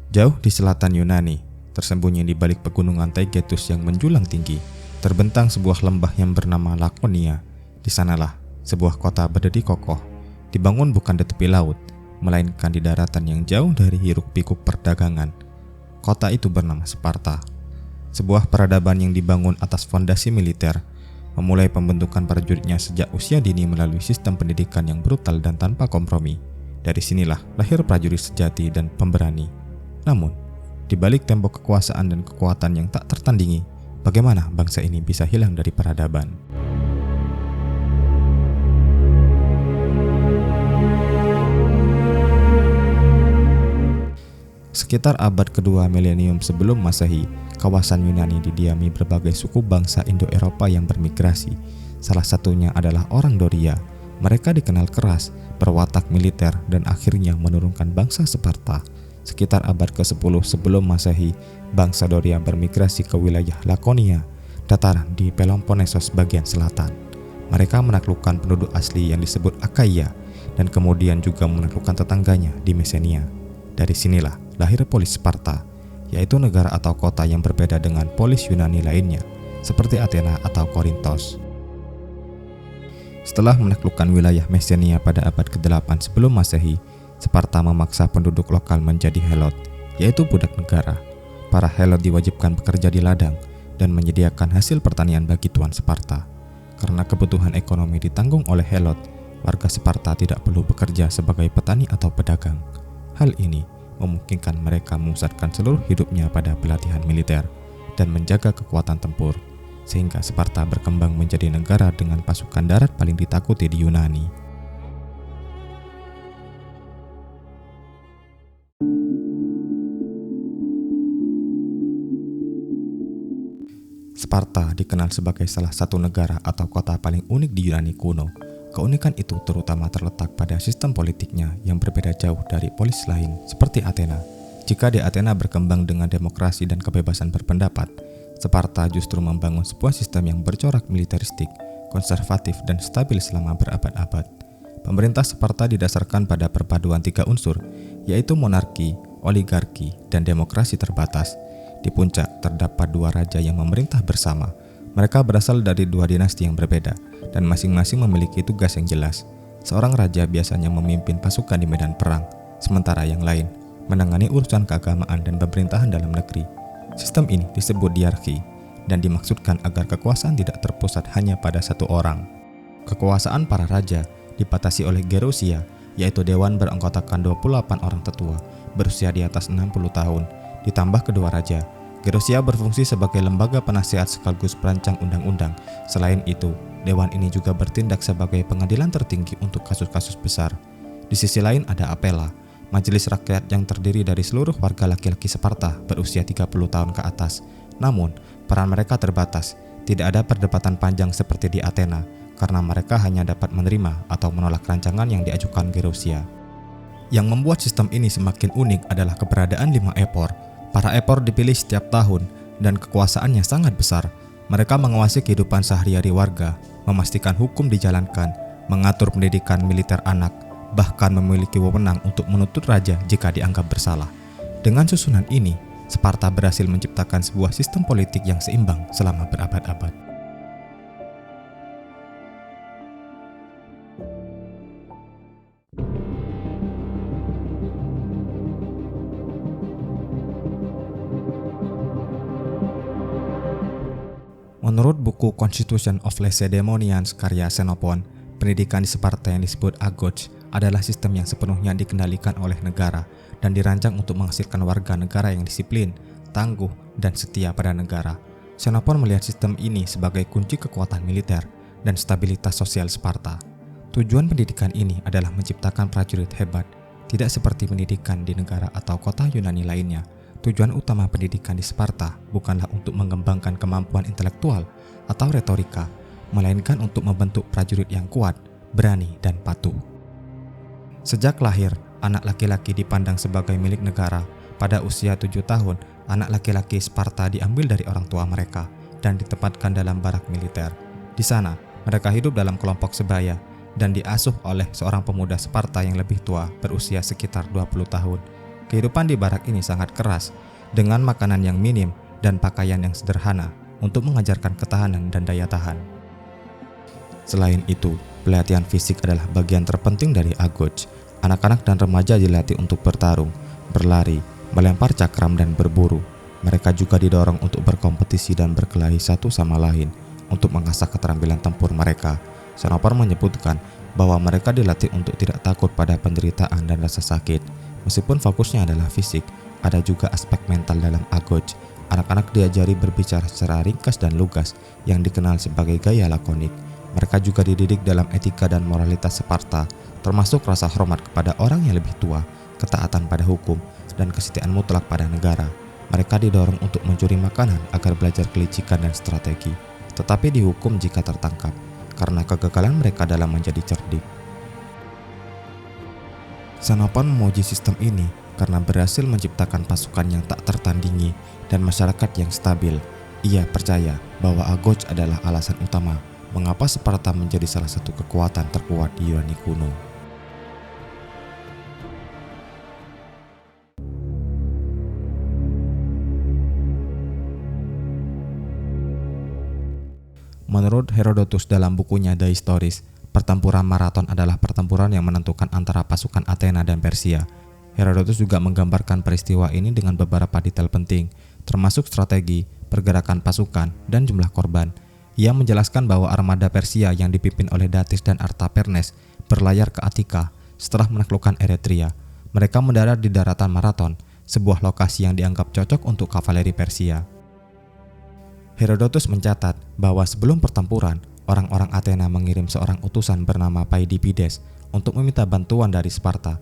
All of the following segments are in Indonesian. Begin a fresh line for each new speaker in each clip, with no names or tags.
Jauh di selatan Yunani, tersembunyi di balik pegunungan Taygetus yang menjulang tinggi, terbentang sebuah lembah yang bernama Lakonia. Di sanalah sebuah kota berdiri kokoh, dibangun bukan di tepi laut, melainkan di daratan yang jauh dari hiruk-pikuk perdagangan. Kota itu bernama Sparta, sebuah peradaban yang dibangun atas fondasi militer, memulai pembentukan prajuritnya sejak usia dini melalui sistem pendidikan yang brutal dan tanpa kompromi. Dari sinilah lahir prajurit sejati dan pemberani. Namun, di balik tembok kekuasaan dan kekuatan yang tak tertandingi, bagaimana bangsa ini bisa hilang dari peradaban? Sekitar abad kedua milenium sebelum Masehi, kawasan Yunani didiami berbagai suku bangsa Indo-Eropa yang bermigrasi. Salah satunya adalah orang Doria. Mereka dikenal keras, berwatak militer, dan akhirnya menurunkan bangsa Sparta. Sekitar abad ke-10 sebelum Masehi, bangsa Doria bermigrasi ke wilayah Lakonia, dataran di Peloponnesos bagian selatan. Mereka menaklukkan penduduk asli yang disebut Akaia, dan kemudian juga menaklukkan tetangganya di Mesenia. Dari sinilah lahir polis Sparta, yaitu negara atau kota yang berbeda dengan polis Yunani lainnya, seperti Athena atau Korintos. Setelah menaklukkan wilayah Mesenia pada abad ke-8 sebelum Masehi, Sparta memaksa penduduk lokal menjadi helot, yaitu budak negara. Para helot diwajibkan bekerja di ladang dan menyediakan hasil pertanian bagi tuan Sparta. Karena kebutuhan ekonomi ditanggung oleh helot, warga Sparta tidak perlu bekerja sebagai petani atau pedagang. Hal ini memungkinkan mereka memusatkan seluruh hidupnya pada pelatihan militer dan menjaga kekuatan tempur, sehingga Sparta berkembang menjadi negara dengan pasukan darat paling ditakuti di Yunani. Sparta dikenal sebagai salah satu negara atau kota paling unik di Yunani kuno. Keunikan itu terutama terletak pada sistem politiknya yang berbeda jauh dari polis lain seperti Athena. Jika di Athena berkembang dengan demokrasi dan kebebasan berpendapat, Sparta justru membangun sebuah sistem yang bercorak militeristik, konservatif, dan stabil selama berabad-abad. Pemerintah Sparta didasarkan pada perpaduan 3 unsur, yaitu monarki, oligarki, dan demokrasi terbatas. Di puncak terdapat 2 raja yang memerintah bersama. Mereka berasal dari 2 dinasti yang berbeda dan masing-masing memiliki tugas yang jelas. Seorang raja biasanya memimpin pasukan di medan perang, sementara yang lain menangani urusan keagamaan dan pemerintahan dalam negeri. Sistem ini disebut diarki dan dimaksudkan agar kekuasaan tidak terpusat hanya pada satu orang. Kekuasaan para raja dibatasi oleh gerousia, yaitu dewan beranggotakan 28 orang tetua berusia di atas 60 tahun. Ditambah kedua raja, gerousia berfungsi sebagai lembaga penasihat sekaligus perancang undang-undang. Selain itu, dewan ini juga bertindak sebagai pengadilan tertinggi untuk kasus-kasus besar. Di sisi lain ada Apella, majelis rakyat yang terdiri dari seluruh warga laki-laki Sparta berusia 30 tahun ke atas. Namun, peran mereka terbatas. Tidak ada perdebatan panjang seperti di Athena, karena mereka hanya dapat menerima atau menolak rancangan yang diajukan gerousia. Yang membuat sistem ini semakin unik adalah keberadaan 5 epor. Para epor dipilih setiap tahun dan kekuasaannya sangat besar. Mereka menguasai kehidupan sehari-hari warga, memastikan hukum dijalankan, mengatur pendidikan militer anak, bahkan memiliki wewenang untuk menuntut raja jika dianggap bersalah. Dengan susunan ini, Sparta berhasil menciptakan sebuah sistem politik yang seimbang selama berabad-abad. Menurut buku Constitution of Lacedaemonians karya Xenophon, pendidikan di Sparta yang disebut agoge adalah sistem yang sepenuhnya dikendalikan oleh negara dan dirancang untuk menghasilkan warga negara yang disiplin, tangguh, dan setia pada negara. Xenophon melihat sistem ini sebagai kunci kekuatan militer dan stabilitas sosial Sparta. Tujuan pendidikan ini adalah menciptakan prajurit hebat, tidak seperti pendidikan di negara atau kota Yunani lainnya. Tujuan utama pendidikan di Sparta bukanlah untuk mengembangkan kemampuan intelektual atau retorika, melainkan untuk membentuk prajurit yang kuat, berani, dan patuh. Sejak lahir, anak laki-laki dipandang sebagai milik negara. Pada usia 7 tahun, anak laki-laki Sparta diambil dari orang tua mereka dan ditempatkan dalam barak militer. Di sana, mereka hidup dalam kelompok sebaya dan diasuh oleh seorang pemuda Sparta yang lebih tua berusia sekitar 20 tahun. Kehidupan di barak ini sangat keras, dengan makanan yang minim dan pakaian yang sederhana untuk mengajarkan ketahanan dan daya tahan. Selain itu, pelatihan fisik adalah bagian terpenting dari Agoge. Anak-anak dan remaja dilatih untuk bertarung, berlari, melempar cakram dan berburu. Mereka juga didorong untuk berkompetisi dan berkelahi satu sama lain untuk mengasah keterampilan tempur mereka. Sanopor menyebutkan bahwa mereka dilatih untuk tidak takut pada penderitaan dan rasa sakit. Meskipun fokusnya adalah fisik, ada juga aspek mental dalam Agoge. Anak-anak diajari berbicara secara ringkas dan lugas yang dikenal sebagai gaya lakonik. Mereka juga dididik dalam etika dan moralitas Sparta, termasuk rasa hormat kepada orang yang lebih tua, ketaatan pada hukum, dan kesetiaan mutlak pada negara. Mereka didorong untuk mencuri makanan agar belajar kelicikan dan strategi, tetapi dihukum jika tertangkap, karena kegagalan mereka dalam menjadi cerdik. Sanopor memuji sistem ini karena berhasil menciptakan pasukan yang tak tertandingi dan masyarakat yang stabil. Ia percaya bahwa Agoge adalah alasan utama mengapa Sparta menjadi salah satu kekuatan terkuat di Yunani kuno. Menurut Herodotus dalam bukunya The Histories, pertempuran Marathon adalah pertempuran yang menentukan antara pasukan Athena dan Persia. Herodotus juga menggambarkan peristiwa ini dengan beberapa detail penting, termasuk strategi, pergerakan pasukan, dan jumlah korban. Ia menjelaskan bahwa armada Persia yang dipimpin oleh Datis dan Artapernes berlayar ke Attika setelah menaklukkan Eretria. Mereka mendarat di daratan Marathon, sebuah lokasi yang dianggap cocok untuk kavaleri Persia. Herodotus mencatat bahwa sebelum pertempuran, orang-orang Athena mengirim seorang utusan bernama Paidipides untuk meminta bantuan dari Sparta.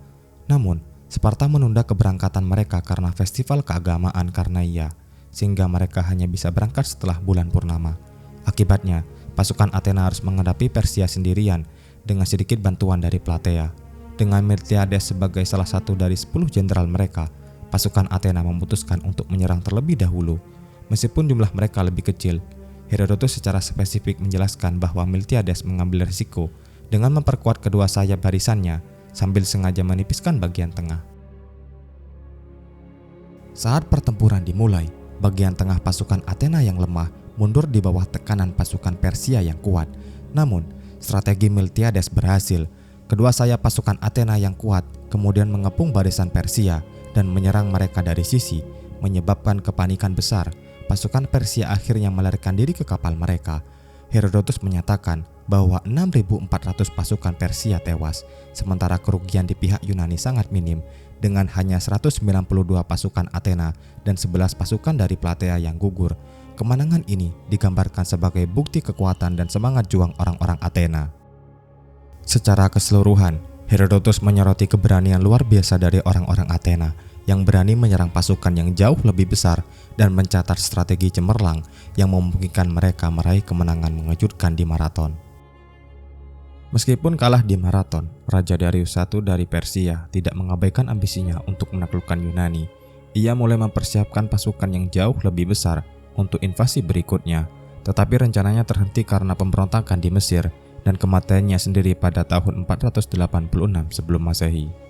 Namun, Sparta menunda keberangkatan mereka karena festival keagamaan Karnaia, sehingga mereka hanya bisa berangkat setelah bulan purnama. Akibatnya, pasukan Athena harus menghadapi Persia sendirian dengan sedikit bantuan dari Platea. Dengan Miltiades sebagai salah satu dari 10 jenderal mereka, pasukan Athena memutuskan untuk menyerang terlebih dahulu. Meskipun jumlah mereka lebih kecil, Herodotus secara spesifik menjelaskan bahwa Miltiades mengambil risiko dengan memperkuat kedua sayap barisannya sambil sengaja menipiskan bagian tengah. Saat pertempuran dimulai, bagian tengah pasukan Athena yang lemah mundur di bawah tekanan pasukan Persia yang kuat. Namun, strategi Miltiades berhasil. Kedua sayap pasukan Athena yang kuat kemudian mengepung barisan Persia dan menyerang mereka dari sisi, menyebabkan kepanikan besar. Pasukan Persia akhirnya melarikan diri ke kapal mereka. Herodotus menyatakan bahwa 6.400 pasukan Persia tewas, sementara kerugian di pihak Yunani sangat minim, dengan hanya 192 pasukan Athena dan 11 pasukan dari Platea yang gugur. Kemenangan ini digambarkan sebagai bukti kekuatan dan semangat juang orang-orang Athena. Secara keseluruhan, Herodotus menyoroti keberanian luar biasa dari orang-orang Athena yang berani menyerang pasukan yang jauh lebih besar dan mencatat strategi cemerlang yang memungkinkan mereka meraih kemenangan mengejutkan di Marathon. Meskipun kalah di Marathon, Raja Darius I dari Persia tidak mengabaikan ambisinya untuk menaklukkan Yunani. Ia mulai mempersiapkan pasukan yang jauh lebih besar untuk invasi berikutnya, tetapi rencananya terhenti karena pemberontakan di Mesir dan kematiannya sendiri pada tahun 486 sebelum Masehi.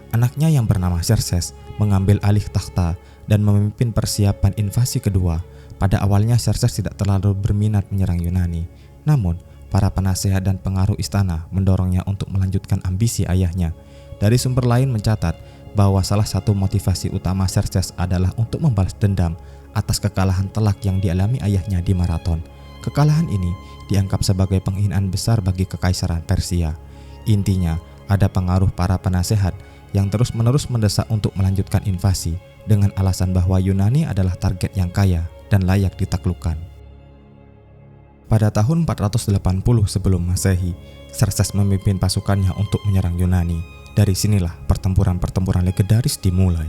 Anaknya yang bernama Xerxes mengambil alih takhta dan memimpin persiapan invasi kedua. Pada awalnya Xerxes tidak terlalu berminat menyerang Yunani, namun para penasehat dan pengaruh istana mendorongnya untuk melanjutkan ambisi ayahnya. Dari sumber lain mencatat bahwa salah satu motivasi utama Xerxes adalah untuk membalas dendam atas kekalahan telak yang dialami ayahnya di Marathon. Kekalahan ini dianggap sebagai penghinaan besar bagi kekaisaran Persia. Intinya, ada pengaruh para penasehat yang terus-menerus mendesak untuk melanjutkan invasi dengan alasan bahwa Yunani adalah target yang kaya dan layak ditaklukkan. Pada tahun 480 sebelum Masehi, Xerxes memimpin pasukannya untuk menyerang Yunani. Dari sinilah pertempuran-pertempuran legendaris dimulai.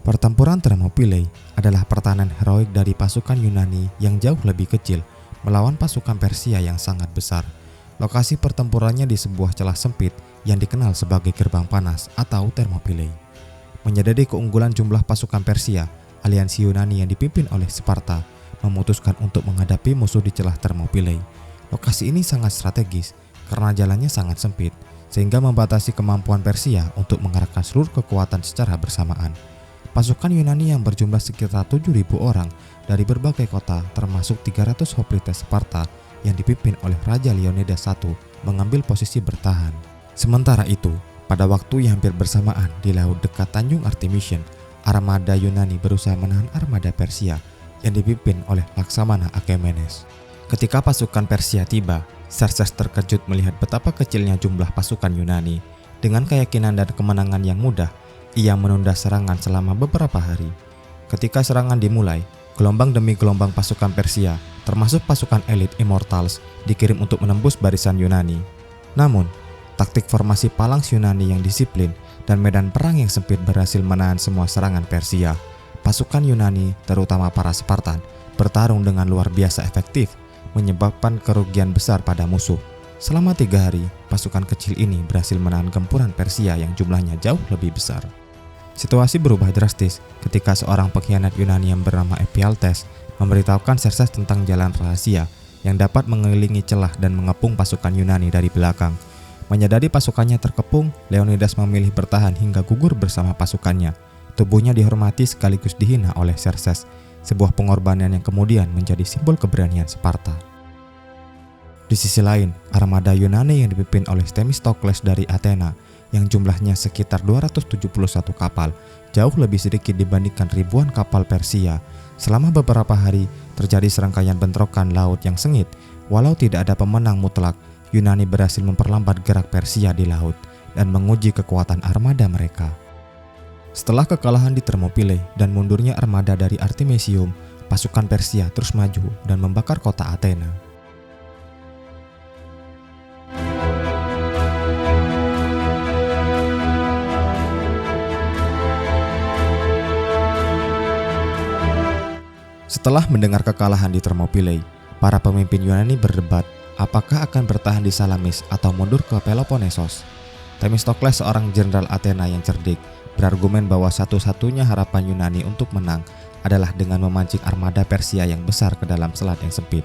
Pertempuran Thermopylae adalah pertahanan heroik dari pasukan Yunani yang jauh lebih kecil melawan pasukan Persia yang sangat besar. Lokasi pertempurannya di sebuah celah sempit yang dikenal sebagai Gerbang Panas atau Thermopylae. Menyadari keunggulan jumlah pasukan Persia, aliansi Yunani yang dipimpin oleh Sparta memutuskan untuk menghadapi musuh di celah Thermopylae. Lokasi ini sangat strategis karena jalannya sangat sempit, sehingga membatasi kemampuan Persia untuk mengerahkan seluruh kekuatan secara bersamaan. Pasukan Yunani yang berjumlah sekitar 7.000 orang dari berbagai kota, termasuk 300 hoplites Sparta yang dipimpin oleh Raja Leonidas I, mengambil posisi bertahan. Sementara itu, pada waktu yang hampir bersamaan di laut dekat Tanjung Artemision, armada Yunani berusaha menahan armada Persia yang dipimpin oleh Laksamana Achaemenes. Ketika pasukan Persia tiba, Xerxes terkejut melihat betapa kecilnya jumlah pasukan Yunani. Dengan keyakinan dan kemenangan yang mudah, ia menunda serangan selama beberapa hari. Ketika serangan dimulai, gelombang demi gelombang pasukan Persia, termasuk pasukan elit Immortals, dikirim untuk menembus barisan Yunani. Namun, taktik formasi Phalanx Yunani yang disiplin dan medan perang yang sempit berhasil menahan semua serangan Persia. Pasukan Yunani, terutama para Spartan, bertarung dengan luar biasa efektif, menyebabkan kerugian besar pada musuh. Selama 3 hari, pasukan kecil ini berhasil menahan gempuran Persia yang jumlahnya jauh lebih besar. Situasi berubah drastis ketika seorang pengkhianat Yunani yang bernama Ephialtes memberitahukan Xerxes tentang jalan rahasia yang dapat mengelilingi celah dan mengepung pasukan Yunani dari belakang. Menyadari pasukannya terkepung, Leonidas memilih bertahan hingga gugur bersama pasukannya. Tubuhnya dihormati sekaligus dihina oleh Xerxes, sebuah pengorbanan yang kemudian menjadi simbol keberanian Sparta. Di sisi lain, armada Yunani yang dipimpin oleh Themistokles dari Athena yang jumlahnya sekitar 271 kapal, jauh lebih sedikit dibandingkan ribuan kapal Persia. Selama beberapa hari, terjadi serangkaian bentrokan laut yang sengit. Walau tidak ada pemenang mutlak, Yunani berhasil memperlambat gerak Persia di laut dan menguji kekuatan armada mereka. Setelah kekalahan di Thermopylae dan mundurnya armada dari Artemisium, pasukan Persia terus maju dan membakar kota Athena. Setelah mendengar kekalahan di Thermopylae, para pemimpin Yunani berdebat apakah akan bertahan di Salamis atau mundur ke Peloponnesos. Themistokles, seorang jenderal Athena yang cerdik, berargumen bahwa satu-satunya harapan Yunani untuk menang adalah dengan memancing armada Persia yang besar ke dalam selat yang sempit.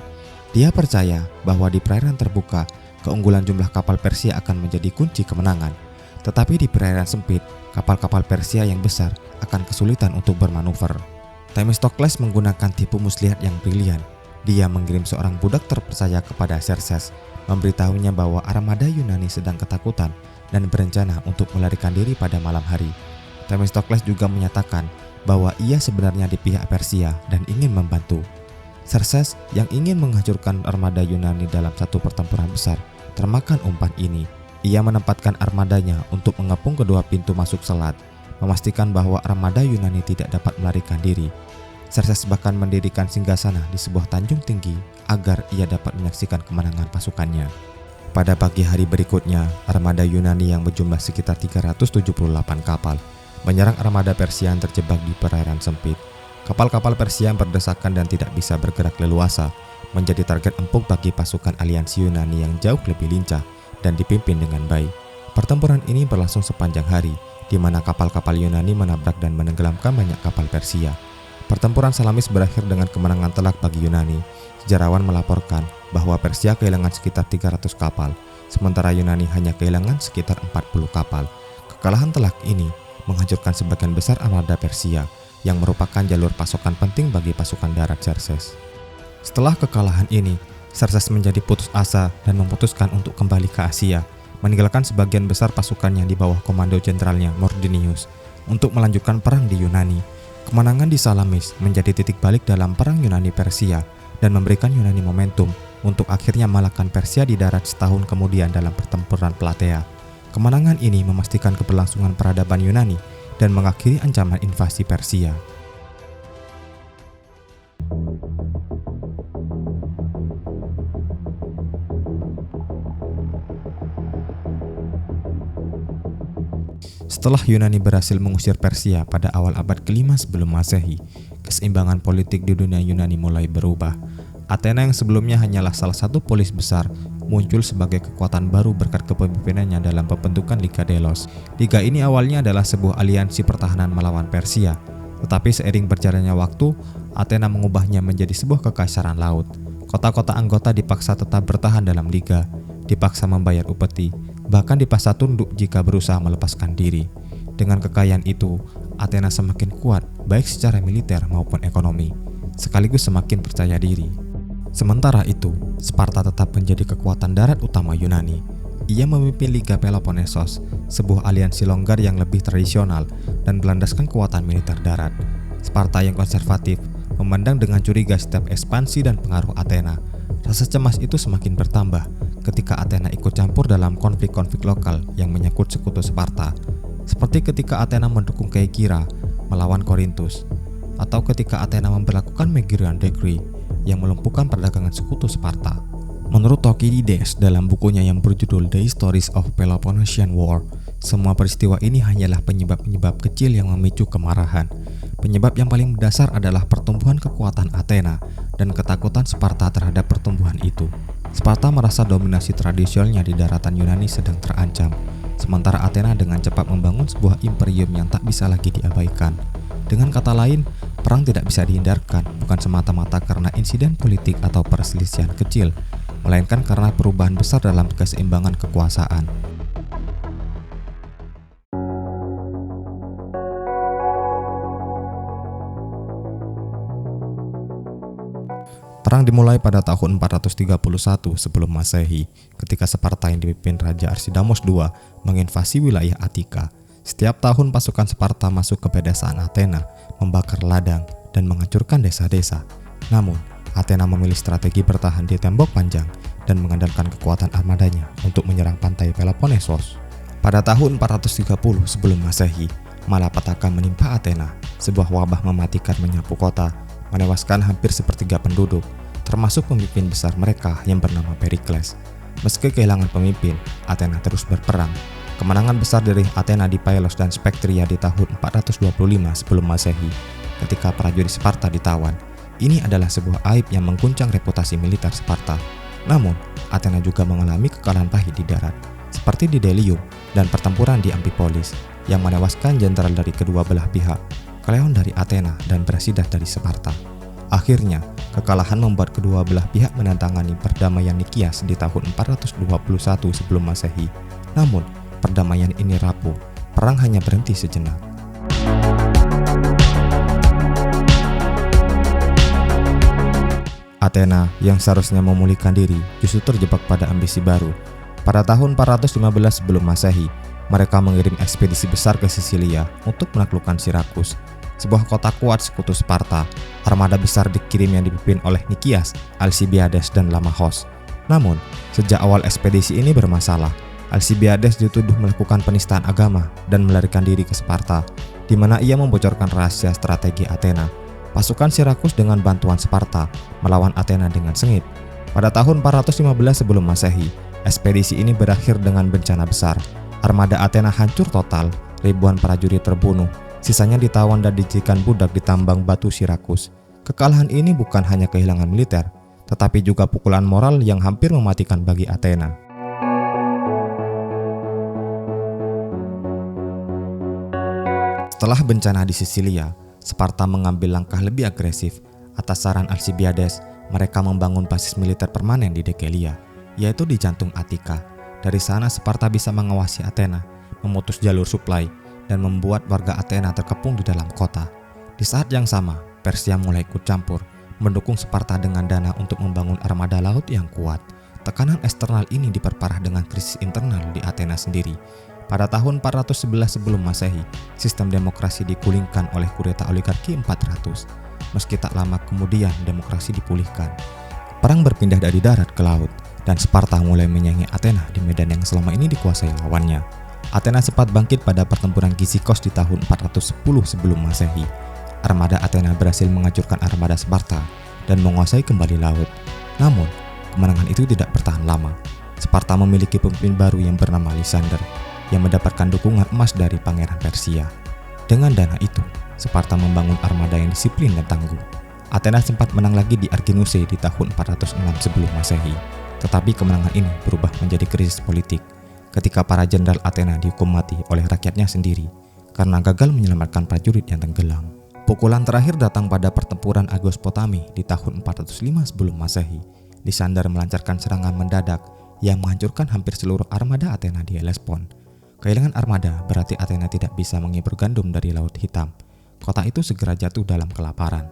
Dia percaya bahwa di perairan terbuka, keunggulan jumlah kapal Persia akan menjadi kunci kemenangan. Tetapi di perairan sempit, kapal-kapal Persia yang besar akan kesulitan untuk bermanuver. Themistokles menggunakan tipu muslihat yang brilian. Dia mengirim seorang budak terpercaya kepada Xerxes, memberitahunya bahwa armada Yunani sedang ketakutan dan berencana untuk melarikan diri pada malam hari. Themistokles juga menyatakan bahwa ia sebenarnya di pihak Persia dan ingin membantu. Xerxes yang ingin menghancurkan armada Yunani dalam satu pertempuran besar termakan umpan ini. Ia menempatkan armadanya untuk mengepung kedua pintu masuk selat, memastikan bahwa armada Yunani tidak dapat melarikan diri. Xerxes bahkan mendirikan singgasana di sebuah tanjung tinggi agar ia dapat menyaksikan kemenangan pasukannya. Pada pagi hari berikutnya, armada Yunani yang berjumlah sekitar 378 kapal menyerang armada Persia yang terjebak di perairan sempit. Kapal-kapal Persia yang berdesakan dan tidak bisa bergerak leluasa menjadi target empuk bagi pasukan aliansi Yunani yang jauh lebih lincah dan dipimpin dengan baik. Pertempuran ini berlangsung sepanjang hari, di mana kapal-kapal Yunani menabrak dan menenggelamkan banyak kapal Persia. Pertempuran Salamis berakhir dengan kemenangan telak bagi Yunani. Sejarawan melaporkan bahwa Persia kehilangan sekitar 300 kapal, sementara Yunani hanya kehilangan sekitar 40 kapal. Kekalahan telak ini menghancurkan sebagian besar armada Persia yang merupakan jalur pasokan penting bagi pasukan darat Xerxes. Setelah kekalahan ini, Xerxes menjadi putus asa dan memutuskan untuk kembali ke Asia, meninggalkan sebagian besar pasukannya di bawah komando jenderalnya Mardonius untuk melanjutkan perang di Yunani. Kemenangan di Salamis menjadi titik balik dalam perang Yunani-Persia dan memberikan Yunani momentum untuk akhirnya mengalahkan Persia di darat setahun kemudian dalam pertempuran Plataea. Kemenangan ini memastikan keberlangsungan peradaban Yunani dan mengakhiri ancaman invasi Persia. Setelah Yunani berhasil mengusir Persia pada awal abad ke-5 sebelum Masehi, keseimbangan politik di dunia Yunani mulai berubah. Athena yang sebelumnya hanyalah salah satu polis besar muncul sebagai kekuatan baru berkat kepemimpinannya dalam pembentukan Liga Delos. Liga ini awalnya adalah sebuah aliansi pertahanan melawan Persia. Tetapi seiring berjalannya waktu, Athena mengubahnya menjadi sebuah kekaisaran laut. Kota-kota anggota dipaksa tetap bertahan dalam liga, dipaksa membayar upeti, bahkan dipaksa tunduk jika berusaha melepaskan diri. Dengan kekayaan itu, Athena semakin kuat baik secara militer maupun ekonomi, sekaligus semakin percaya diri. Sementara itu, Sparta tetap menjadi kekuatan darat utama Yunani. Ia memimpin Liga Peloponnesos, sebuah aliansi longgar yang lebih tradisional dan berlandaskan kekuatan militer darat. Sparta yang konservatif memandang dengan curiga setiap ekspansi dan pengaruh Athena. Rasa cemas itu semakin bertambah ketika Athena ikut campur dalam konflik-konflik lokal yang menyangkut sekutu Sparta, seperti ketika Athena mendukung Keikira melawan Korintus, atau ketika Athena memperlakukan Megarian Decree yang melumpuhkan perdagangan sekutu Sparta. Menurut Thucydides dalam bukunya yang berjudul The Histories of Peloponnesian War, semua peristiwa ini hanyalah penyebab-penyebab kecil yang memicu kemarahan. Penyebab yang paling mendasar adalah pertumbuhan kekuatan Athena dan ketakutan Sparta terhadap pertumbuhan itu. Sparta merasa dominasi tradisionalnya di daratan Yunani sedang terancam, sementara Athena dengan cepat membangun sebuah imperium yang tak bisa lagi diabaikan. Dengan kata lain, perang tidak bisa dihindarkan, bukan semata-mata karena insiden politik atau perselisihan kecil, melainkan karena perubahan besar dalam keseimbangan kekuasaan. Perang dimulai pada tahun 431 sebelum Masehi, ketika Sparta yang dipimpin Raja Archidamos II menginvasi wilayah Attika. Setiap tahun pasukan Sparta masuk ke pedesaan Athena, membakar ladang, dan menghancurkan desa-desa. Namun, Athena memilih strategi bertahan di tembok panjang dan mengandalkan kekuatan armadanya untuk menyerang pantai Peloponnesos. Pada tahun 430 sebelum Masehi, malapetaka menimpa Athena. Sebuah wabah mematikan menyapu kota, menewaskan hampir sepertiga penduduk, termasuk pemimpin besar mereka yang bernama Perikles. Meski kehilangan pemimpin, Athena terus berperang. Kemenangan besar dari Athena di Pylos dan Spectria di tahun 425 sebelum Masehi, ketika prajurit Sparta ditawan. Ini adalah sebuah aib yang mengguncang reputasi militer Sparta. Namun, Athena juga mengalami kekalahan pahit di darat, seperti di Delium dan pertempuran di Amphipolis, yang menewaskan jenderal dari kedua belah pihak, Kleon dari Athena dan Brasidas dari Sparta. Akhirnya, kekalahan membuat kedua belah pihak menandatangani perdamaian Nikias di tahun 421 sebelum Masehi. Namun, perdamaian ini rapuh, perang hanya berhenti sejenak. Athena yang seharusnya memulihkan diri justru terjebak pada ambisi baru. Pada tahun 415 sebelum Masehi, mereka mengirim ekspedisi besar ke Sisilia untuk menaklukkan Sirakus, sebuah kota kuat sekutu Sparta. Armada besar dikirim yang dipimpin oleh Nikias, Alcibiades, dan Lamachos. Namun, sejak awal ekspedisi ini bermasalah. Alcibiades dituduh melakukan penistaan agama dan melarikan diri ke Sparta, di mana ia membocorkan rahasia strategi Athena. Pasukan Sirakus dengan bantuan Sparta melawan Athena dengan sengit. Pada tahun 415 sebelum Masehi, ekspedisi ini berakhir dengan bencana besar. Armada Athena hancur total, ribuan prajurit terbunuh, sisanya ditawan dan dijadikan budak di tambang batu Sirakus. Kekalahan ini bukan hanya kehilangan militer, tetapi juga pukulan moral yang hampir mematikan bagi Athena. Setelah bencana di Sisilia, Sparta mengambil langkah lebih agresif. Atas saran Alcibiades, mereka membangun basis militer permanen di Dekelia, yaitu di jantung Attika. Dari sana Sparta bisa mengawasi Athena, memutus jalur suplai, dan membuat warga Athena terkepung di dalam kota. Di saat yang sama, Persia mulai ikut campur, mendukung Sparta dengan dana untuk membangun armada laut yang kuat. Tekanan eksternal ini diperparah dengan krisis internal di Athena sendiri. Pada tahun 411 sebelum Masehi, sistem demokrasi digulingkan oleh kudeta oligarki 400. Meski tak lama kemudian demokrasi dipulihkan. Perang berpindah dari darat ke laut, dan Sparta mulai menyaingi Athena di medan yang selama ini dikuasai lawannya. Athena sempat bangkit pada pertempuran Kisikos di tahun 410 sebelum Masehi. Armada Athena berhasil menghancurkan armada Sparta dan menguasai kembali laut. Namun, kemenangan itu tidak bertahan lama. Sparta memiliki pemimpin baru yang bernama Lysander, yang mendapatkan dukungan emas dari Pangeran Persia. Dengan dana itu, Sparta membangun armada yang disiplin dan tangguh. Athena sempat menang lagi di Arginuse di tahun 406 sebelum Masehi, tetapi kemenangan ini berubah menjadi krisis politik ketika para jenderal Athena dihukum mati oleh rakyatnya sendiri karena gagal menyelamatkan prajurit yang tenggelam. Pukulan terakhir datang pada pertempuran Agospotami di tahun 405 sebelum Masehi. Lysander melancarkan serangan mendadak yang menghancurkan hampir seluruh armada Athena di Hellespont. Kehilangan armada berarti Athena tidak bisa mengimpor gandum dari Laut Hitam. Kota itu segera jatuh dalam kelaparan.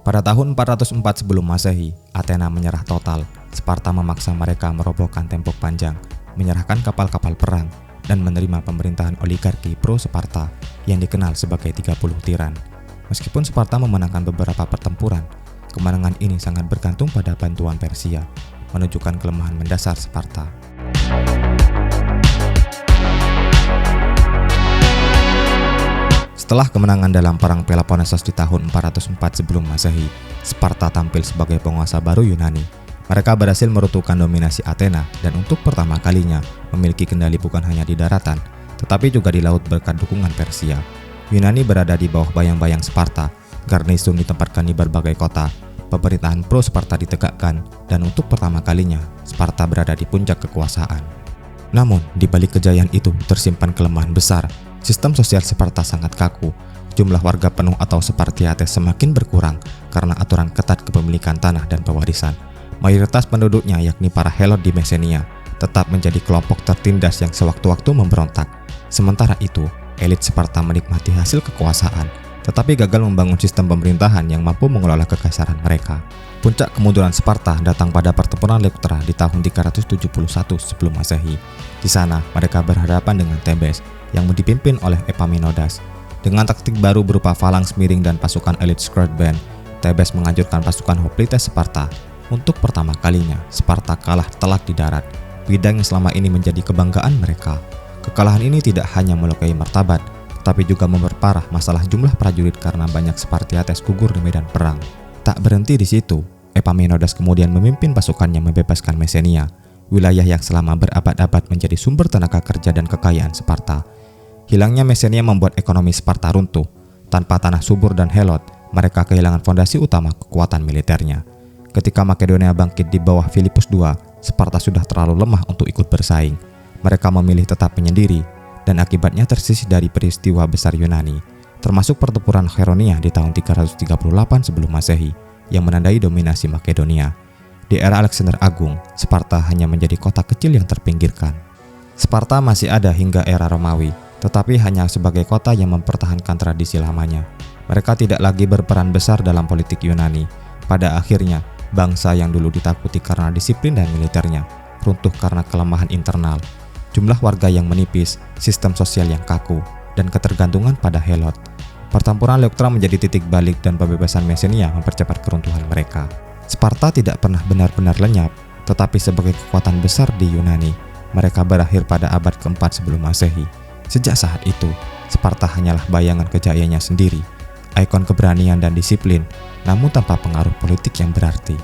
Pada tahun 404 sebelum Masehi, Athena menyerah total. Sparta memaksa mereka merobohkan tembok panjang, menyerahkan kapal-kapal perang, dan menerima pemerintahan oligarki pro-Sparta yang dikenal sebagai 30 tiran. Meskipun Sparta memenangkan beberapa pertempuran, kemenangan ini sangat bergantung pada bantuan Persia, menunjukkan kelemahan mendasar Sparta. Setelah kemenangan dalam Perang Peloponnesos di tahun 404 sebelum Masehi, Sparta tampil sebagai penguasa baru Yunani. Mereka berhasil meruntuhkan dominasi Athena dan untuk pertama kalinya memiliki kendali bukan hanya di daratan, tetapi juga di laut berkat dukungan Persia. Yunani berada di bawah bayang-bayang Sparta, garnison ditempatkan di berbagai kota, pemerintahan pro-Sparta ditegakkan, dan untuk pertama kalinya Sparta berada di puncak kekuasaan. Namun, di balik kejayaan itu tersimpan kelemahan besar. Sistem sosial Sparta sangat kaku, jumlah warga penuh atau Spartiates semakin berkurang karena aturan ketat kepemilikan tanah dan pewarisan. Mayoritas penduduknya, yakni para Helot di Mesenia, tetap menjadi kelompok tertindas yang sewaktu-waktu memberontak. Sementara itu, elit Sparta menikmati hasil kekuasaan, tetapi gagal membangun sistem pemerintahan yang mampu mengelola kekaisaran mereka. Puncak kemunduran Sparta datang pada pertempuran Leuctra di tahun 371 sebelum Masehi. Di sana, mereka berhadapan dengan Thebes yang dipimpin oleh Epaminondas. Dengan taktik baru berupa falangs miring dan pasukan elit Squad Band, Thebes menghancurkan pasukan Hoplites Sparta. Untuk pertama kalinya, Sparta kalah telak di darat, bidang yang selama ini menjadi kebanggaan mereka. Kekalahan ini tidak hanya melukai martabat, tetapi juga memperparah masalah jumlah prajurit karena banyak Spartiates gugur di medan perang. Tak berhenti di situ, Epaminondas kemudian memimpin pasukannya membebaskan Mesenia, wilayah yang selama berabad-abad menjadi sumber tenaga kerja dan kekayaan Sparta. Hilangnya Mesenia membuat ekonomi Sparta runtuh. Tanpa tanah subur dan Helot, mereka kehilangan fondasi utama kekuatan militernya. Ketika Makedonia bangkit di bawah Filipus II, Sparta sudah terlalu lemah untuk ikut bersaing. Mereka memilih tetap menyendiri, dan akibatnya tersisih dari peristiwa besar Yunani, termasuk pertempuran Cheronia di tahun 338 sebelum Masehi, yang menandai dominasi Makedonia. Di era Alexander Agung, Sparta hanya menjadi kota kecil yang terpinggirkan. Sparta masih ada hingga era Romawi, tetapi hanya sebagai kota yang mempertahankan tradisi lamanya. Mereka tidak lagi berperan besar dalam politik Yunani. Pada akhirnya, bangsa yang dulu ditakuti karena disiplin dan militernya, runtuh karena kelemahan internal, jumlah warga yang menipis, sistem sosial yang kaku, dan ketergantungan pada Helot. Pertempuran Leuctra menjadi titik balik dan pembebasan Mesenia mempercepat keruntuhan mereka. Sparta tidak pernah benar-benar lenyap, tetapi sebagai kekuatan besar di Yunani, mereka berakhir pada abad keempat sebelum Masehi. Sejak saat itu, Sparta hanyalah bayangan kejayaannya sendiri, ikon keberanian dan disiplin, namun tanpa pengaruh politik yang berarti.